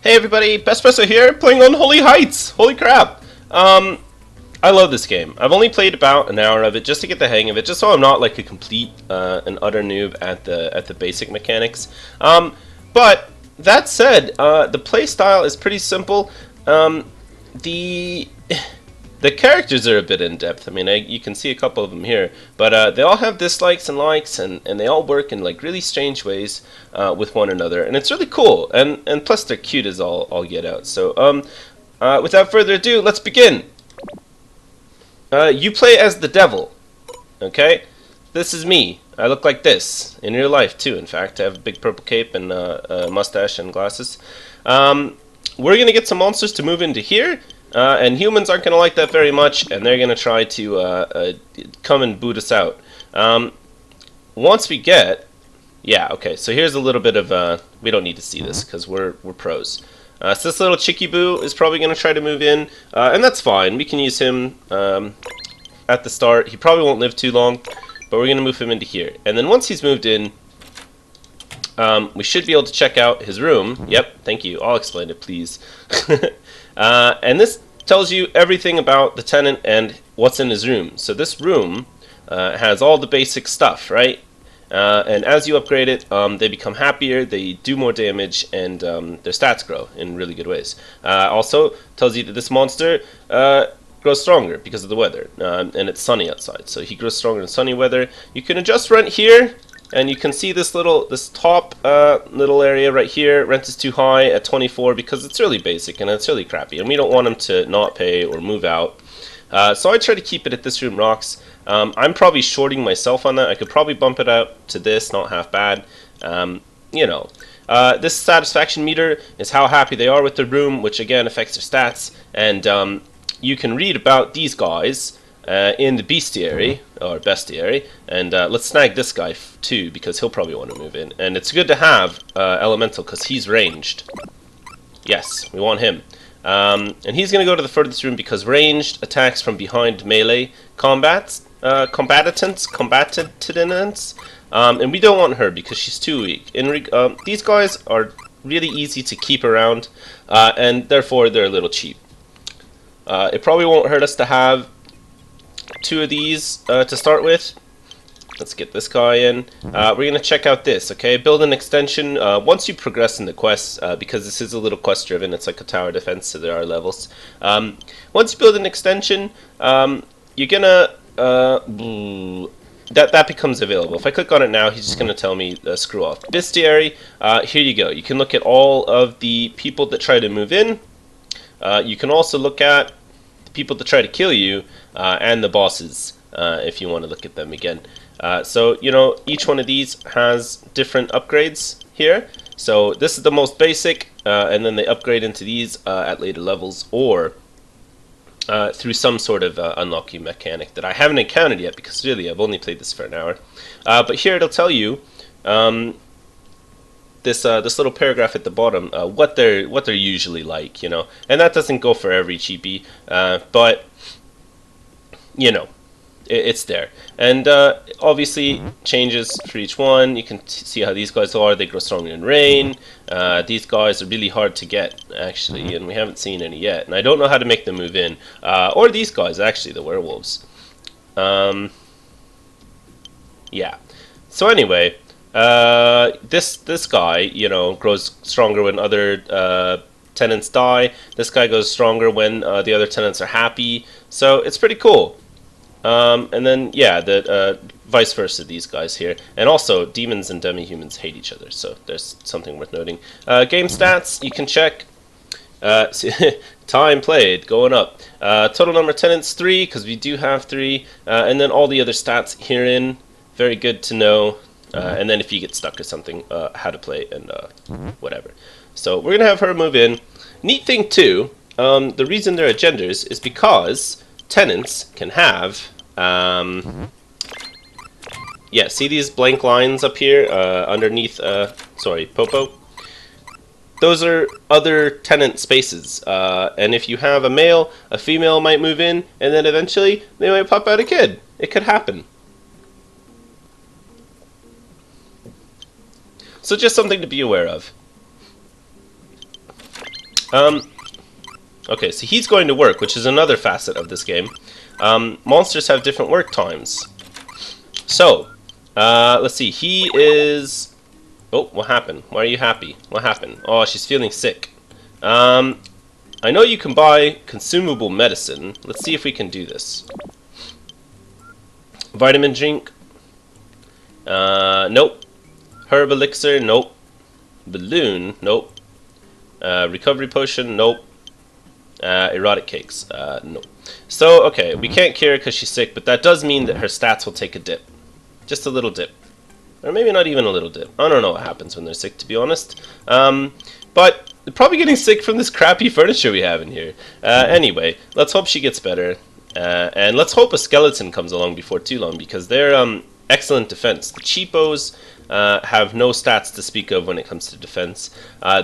Hey everybody, Bestpresso here, playing Unholy Heights! Holy crap! I love this game. I've only played about an hour of it just to get the hang of it, just so I'm not like a complete and utter noob at the basic mechanics. But that said, the play style is pretty simple. The the characters are a bit in depth. I mean, you can see a couple of them here, but they all have dislikes and likes, and they all work in like really strange ways with one another, and it's really cool. And plus, they're cute as all get out. So, without further ado, let's begin. You play as the devil, okay? This is me. I look like this in real life too. In fact, I have a big purple cape and a mustache and glasses. We're gonna get some monsters to move into here. And humans aren't going to like that very much, and they're going to try to come and boot us out. Once we get... Yeah, okay, so here's a little bit of... we don't need to see this, because we're pros. So this little Chicky-Boo is probably going to try to move in, and that's fine. We can use him at the start. He probably won't live too long, but we're going to move him into here. And then once he's moved in, we should be able to check out his room. Yep, thank you. I'll explain it, please. And this tells you everything about the tenant and what's in his room. So this room has all the basic stuff, right? And as you upgrade it, they become happier, they do more damage, and their stats grow in really good ways. Also tells you that this monster grows stronger because of the weather, and it's sunny outside, so he grows stronger in sunny weather. You can adjust rent here. And you can see this top little area right here. Rent is too high at 24 because it's really basic and it's really crappy, and we don't want him to not pay or move out. So I try to keep it at this room rocks. I'm probably shorting myself on that. I could probably bump it out to this, not half bad. You know, this satisfaction meter is how happy they are with the room, which again affects their stats. And you can read about these guys in the bestiary, or bestiary, and let's snag this guy too, because he'll probably want to move in. And it's good to have Elemental, because he's ranged. Yes, we want him. And he's going to go to the furthest room, because ranged attacks from behind melee combatants, and we don't want her, because she's too weak. These guys are really easy to keep around, and therefore they're a little cheap. It probably won't hurt us to have two of these to start with. Let's get this guy in. We're going to check out this, okay? Build an extension. Once you progress in the quest, because this is a little quest driven, it's like a tower defense, so there are levels. Once you build an extension, you're gonna... that becomes available. If I click on it now, he's just going to tell me screw off. Bestiary, here you go. You can look at all of the people that try to move in. You can also look at people to try to kill you, and the bosses, if you want to look at them again. So, you know, each one of these has different upgrades here. So this is the most basic, and then they upgrade into these at later levels, or through some sort of unlocking mechanic that I haven't encountered yet, because really I've only played this for an hour. But here it'll tell you this little paragraph at the bottom, what they're usually like, you know, and that doesn't go for every cheapie, but you know, it's there, and obviously changes for each one. You can see how these guys are. They grow stronger in rain. These guys are really hard to get, actually, and we haven't seen any yet, and I don't know how to make them move in, or these guys, actually, the werewolves. Yeah, so anyway, this guy, you know, grows stronger when other tenants die. This guy goes stronger when the other tenants are happy. So it's pretty cool. And then, yeah, the vice versa, these guys here. And also, demons and demi-humans hate each other, so there's something worth noting. Game stats, you can check. Time played, going up. Total number of tenants, 3, because we do have 3. And then all the other stats herein, very good to know. And then if you get stuck or something, how to play and whatever. So we're going to have her move in. Neat thing, too, the reason there are genders is because tenants can have... yeah, see these blank lines up here underneath, Popo? Those are other tenant spaces, and if you have a male, a female might move in, and then eventually they might pop out a kid. It could happen. So just something to be aware of. Okay, so he's going to work, which is another facet of this game. Monsters have different work times. So, let's see. He is... Oh, what happened? Why are you happy? What happened? Oh, she's feeling sick. I know you can buy consumable medicine. Let's see if we can do this. Vitamin drink. Nope. Herb elixir. Nope. Balloon. Nope. Recovery potion. Nope. Erotic cakes. Nope. So, okay, we can't cure her because she's sick, but that does mean that her stats will take a dip. Just a little dip. Or maybe not even a little dip. I don't know what happens when they're sick, to be honest. But they're probably getting sick from this crappy furniture we have in here. Anyway, let's hope she gets better. And let's hope a skeleton comes along before too long, because they're excellent defense. The cheapos have no stats to speak of when it comes to defense.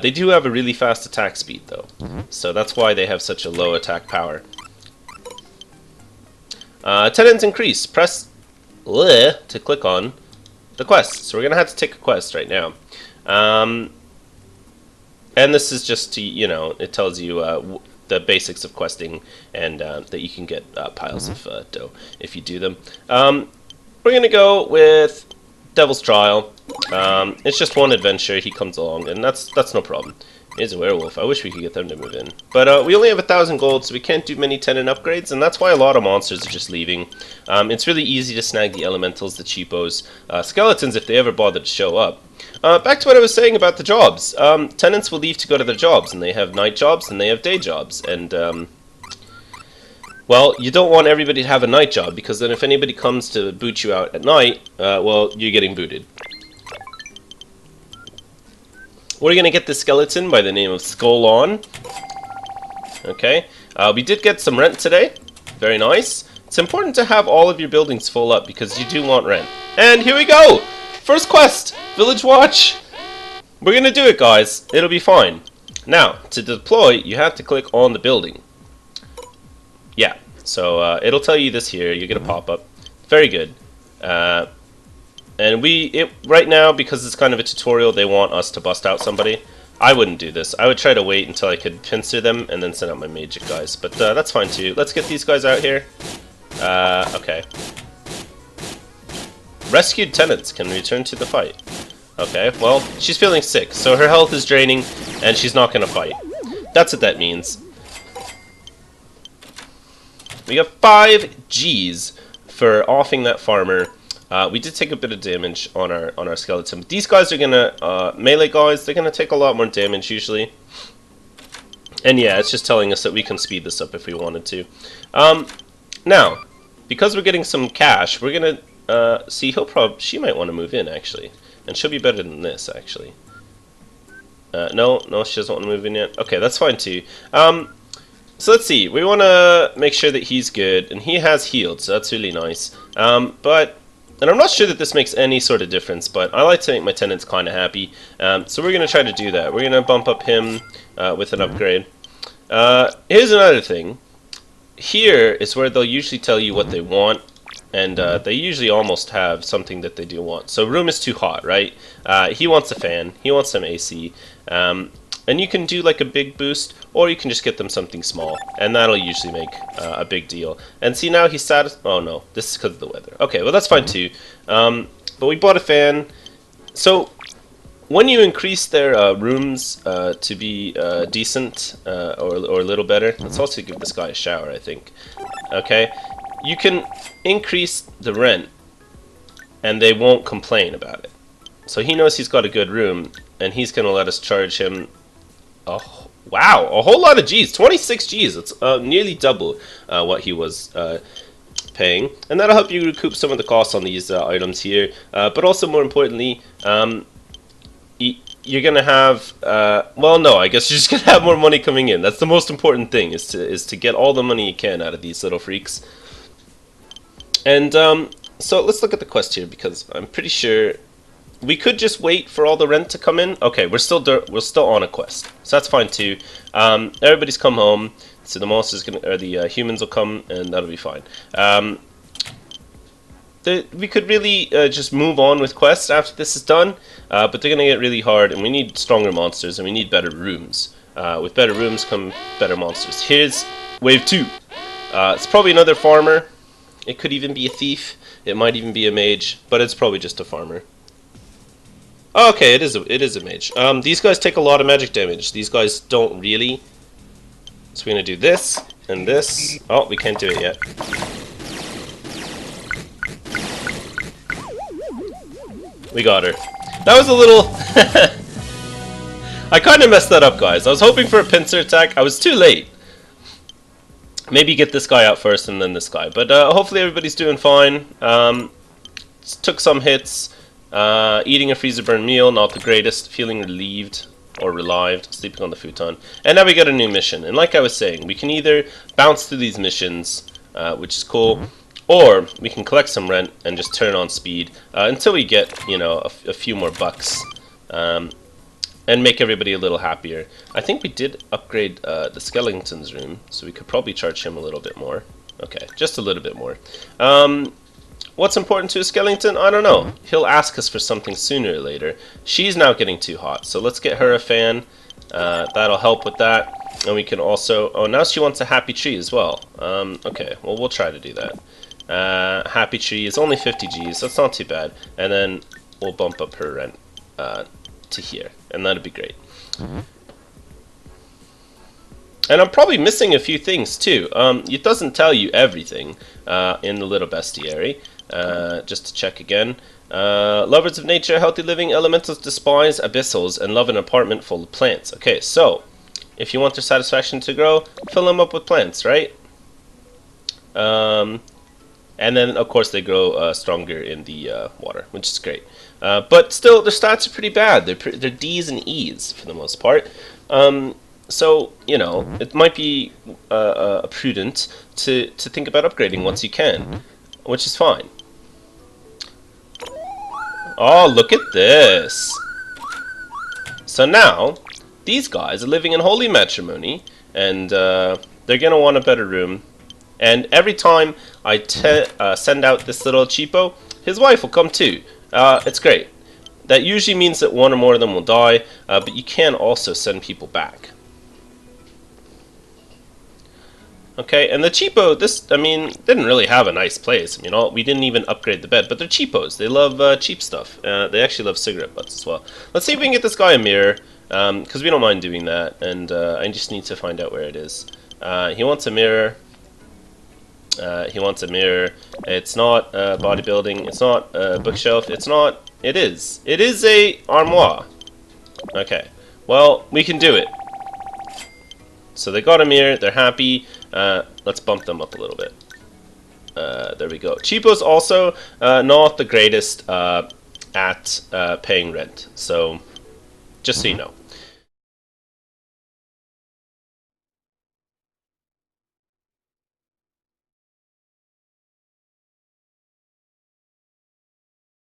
They do have a really fast attack speed, though. So that's why they have such a low attack power. Tenants increase. Press to click on the quest. So we're going to have to take a quest right now. And this is just to, you know, it tells you the basics of questing, and that you can get piles of dough if you do them. We're going to go with Devil's Trial. It's just one adventure. He comes along, and that's no problem. He's a werewolf. I wish we could get them to move in. But we only have 1,000 gold, so we can't do many tenant upgrades, and that's why a lot of monsters are just leaving. It's really easy to snag the elementals, the cheapos, skeletons if they ever bother to show up. Back to what I was saying about the jobs. Tenants will leave to go to their jobs, and they have night jobs, and they have day jobs. And, well, you don't want everybody to have a night job, because then if anybody comes to boot you out at night, well, you're getting booted. We're going to get the skeleton by the name of Skull On. Okay. We did get some rent today. Very nice. It's important to have all of your buildings full up because you do want rent. And here we go! First quest! Village Watch! We're going to do it, guys. It'll be fine. Now, to deploy, you have to click on the building. Yeah. So, it'll tell you this here. You get a pop-up. Very good. And right now, because it's kind of a tutorial, they want us to bust out somebody. I wouldn't do this. I would try to wait until I could pincer them and then send out my magic guys. But that's fine too. Let's get these guys out here. Okay. Rescued tenants can return to the fight. Okay, well, she's feeling sick, so her health is draining, and she's not going to fight. That's what that means. We got 5 G's for offing that farmer. We did take a bit of damage on our skeleton. But these guys are gonna melee guys. They're gonna take a lot more damage usually. And yeah, it's just telling us that we can speed this up if we wanted to. Now, because we're getting some cash, we're gonna see. She might want to move in actually, and she'll be better than this actually. No, she doesn't want to move in yet. Okay, that's fine too. So let's see. We want to make sure that he's good, and he has healed, so that's really nice. And I'm not sure that this makes any sort of difference, but I like to make my tenants kind of happy. So we're going to try to do that. We're going to bump up him with an upgrade. Here's another thing. Here is where they'll usually tell you what they want, and they usually almost have something that they do want. So room is too hot, right? He wants a fan. He wants some AC. And you can do like a big boost, or you can just get them something small, and that'll usually make a big deal. And see, now he's satisfied. Oh no, this is because of the weather. Okay, well that's fine too. But we bought a fan. So when you increase their rooms to be decent or a little better, let's also give this guy a shower, I think. Okay, you can increase the rent, and they won't complain about it. So he knows he's got a good room, and he's going to let us charge him. Oh, wow, a whole lot of G's. 26 G's. It's nearly double what he was paying. And that'll help you recoup some of the costs on these items here. But also, more importantly, you're going to have... well, no, I guess you're just going to have more money coming in. That's the most important thing, is to get all the money you can out of these little freaks. And so let's look at the quest here, because I'm pretty sure... We could just wait for all the rent to come in. Okay, we're still on a quest, so that's fine too. Everybody's come home, so the monsters the humans will come, and that'll be fine. We could really just move on with quests after this is done, but they're gonna get really hard, and we need stronger monsters, and we need better rooms. With better rooms come better monsters. Here's wave 2. It's probably another farmer. It could even be a thief. It might even be a mage, but it's probably just a farmer. Oh, okay, it is a mage. These guys take a lot of magic damage. These guys don't really. So we're gonna do this and this. Oh, we can't do it yet. We got her. That was a little. I kind of messed that up, guys. I was hoping for a pincer attack. I was too late. Maybe get this guy out first and then this guy. But hopefully everybody's doing fine. Took some hits. Eating a freezer burn meal, not the greatest. Feeling relieved or relived. Sleeping on the futon. And now we got a new mission. And like I was saying, we can either bounce through these missions, which is cool, or we can collect some rent and just turn on speed until we get, you know, a few more bucks. And make everybody a little happier. I think we did upgrade the skeleton's room, so we could probably charge him a little bit more. Okay, just a little bit more. What's important to a skeleton? I don't know. He'll ask us for something sooner or later. She's now getting too hot, so let's get her a fan. That'll help with that. And we can also... Oh, now she wants a happy tree as well. Okay, well, we'll try to do that. Happy tree is only 50 Gs, that's not too bad. And then we'll bump up her rent to here, and that'd be great. And I'm probably missing a few things too. It doesn't tell you everything in the little bestiary. Just to check again. Lovers of nature, healthy living, elementals despise abyssals, and love an apartment full of plants. Okay, so if you want their satisfaction to grow, fill them up with plants, right? And then, of course, they grow stronger in the water, which is great. But still, their stats are pretty bad. They're Ds and Es for the most part. So, you know, it might be prudent to think about upgrading once you can, which is fine. Oh, look at this. So now, these guys are living in holy matrimony, and they're going to want a better room. And every time I send out this little cheapo, his wife will come too. It's great. That usually means that one or more of them will die, but you can also send people back. Okay, and the cheapo, didn't really have a nice place. I mean, we didn't even upgrade the bed, but they're cheapos. They love cheap stuff. They actually love cigarette butts as well. Let's see if we can get this guy a mirror, because we don't mind doing that, and I just need to find out where it is. He wants a mirror. He wants a mirror. It's not bodybuilding. It's not a bookshelf. It's not. It is. It is a armoire. Okay. Well, we can do it. So they got a mirror. They're happy. Let's bump them up a little bit. There we go. Cheapo's also not the greatest at paying rent. So, just so you know.